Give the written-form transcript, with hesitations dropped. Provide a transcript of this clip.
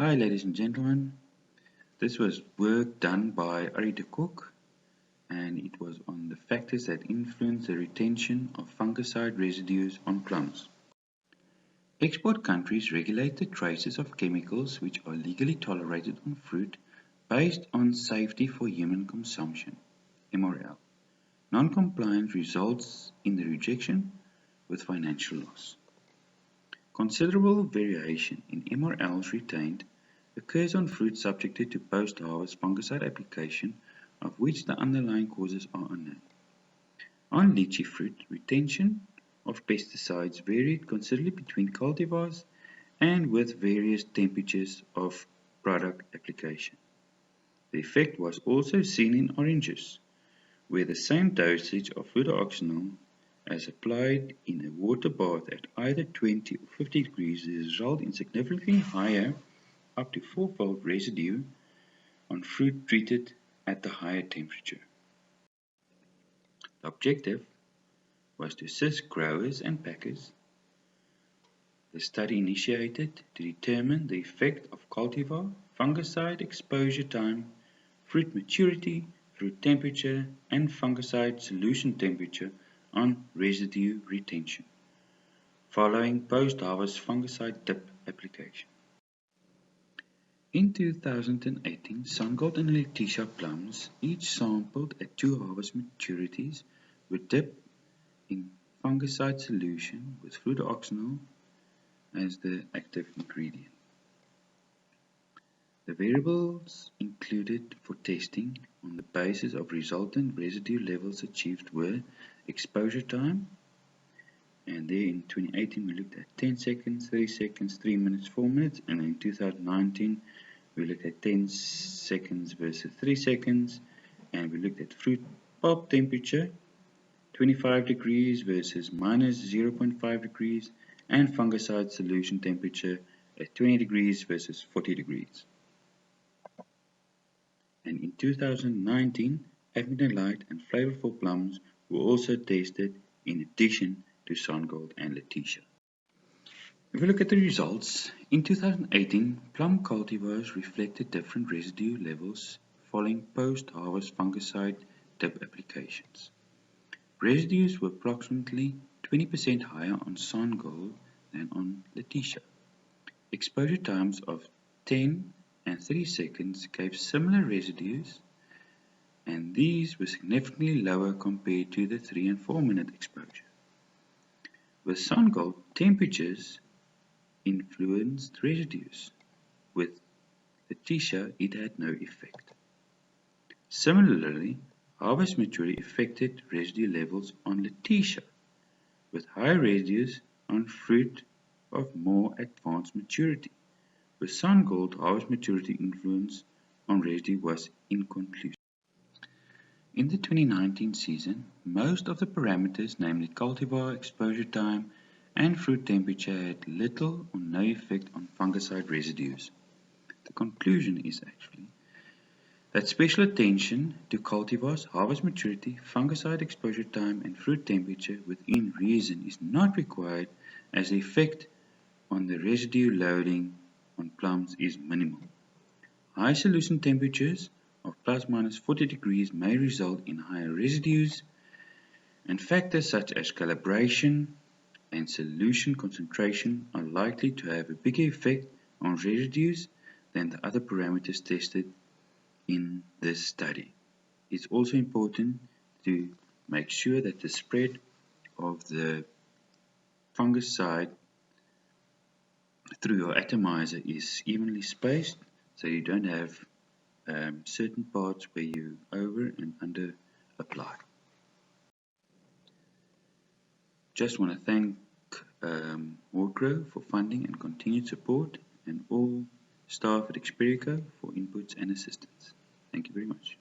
Hi ladies and gentlemen, this was work done by Kock and it was on the factors that influence the retention of fungicide residues on plums. Export countries regulate the traces of chemicals which are legally tolerated on fruit based on safety for human consumption, MRL. Non-compliance results in the rejection with financial loss. Considerable variation in MRLs retained occurs on fruit subjected to post-harvest fungicide application of which the underlying causes are unknown. On lychee fruit, retention of pesticides varied considerably between cultivars and with various temperatures of product application. The effect was also seen in oranges, where the same dosage of Fludioxonil as applied in a water bath at either 20 or 50 degrees resulted in significantly higher, up to fourfold residue on fruit treated at the higher temperature. The objective was to assist growers and packers. The study initiated to determine the effect of cultivar, fungicide exposure time, fruit maturity, fruit temperature, and fungicide solution temperature on residue retention, following post-harvest fungicide dip application. In 2018, Sangold and Laetitia plums, each sampled at 2 harvest maturities, were dipped in fungicide solution with Fludioxonil as the active ingredient. The variables included for testing on the basis of resultant residue levels achieved were exposure time, and there in 2018 we looked at 10 seconds, 30 seconds, 3 minutes, 4 minutes, and in 2019 we looked at 10 seconds versus 3 seconds, and we looked at fruit pulp temperature, 25 degrees versus minus 0.5 degrees, and fungicide solution temperature at 20 degrees versus 40 degrees. And in 2019, African Light and flavorful plums were also tested in addition to Sangold and Laetitia. If we look at the results, in 2018, plum cultivars reflected different residue levels following post-harvest fungicide dip applications. Residues were approximately 20% higher on Sangold than on Laetitia. Exposure times of 10 and 30 seconds gave similar residues, and these were significantly lower compared to the 3 and 4 minute exposure. With Sangold, temperatures influenced residues. With Laetitia, it had no effect. Similarly, harvest maturity affected residue levels on Laetitia, with high residues on fruit of more advanced maturity. With Sangold, harvest maturity influence on residue was inconclusive. In the 2019 season, most of the parameters, namely cultivar, exposure time, and fruit temperature, had little or no effect on fungicide residues. The conclusion is actually that special attention to cultivars, harvest maturity, fungicide exposure time, and fruit temperature within reason is not required, as the effect on the residue loading on plums is minimal. High solution temperatures of plus minus 40 degrees may result in higher residues, and factors such as calibration and solution concentration are likely to have a bigger effect on residues than the other parameters tested in this study. It's also important to make sure that the spread of the fungicide through your atomizer is evenly spaced, so you don't have certain parts where you over and under apply. Just want to thank Wargrow for funding and continued support, and all staff at Experico for inputs and assistance. Thank you very much.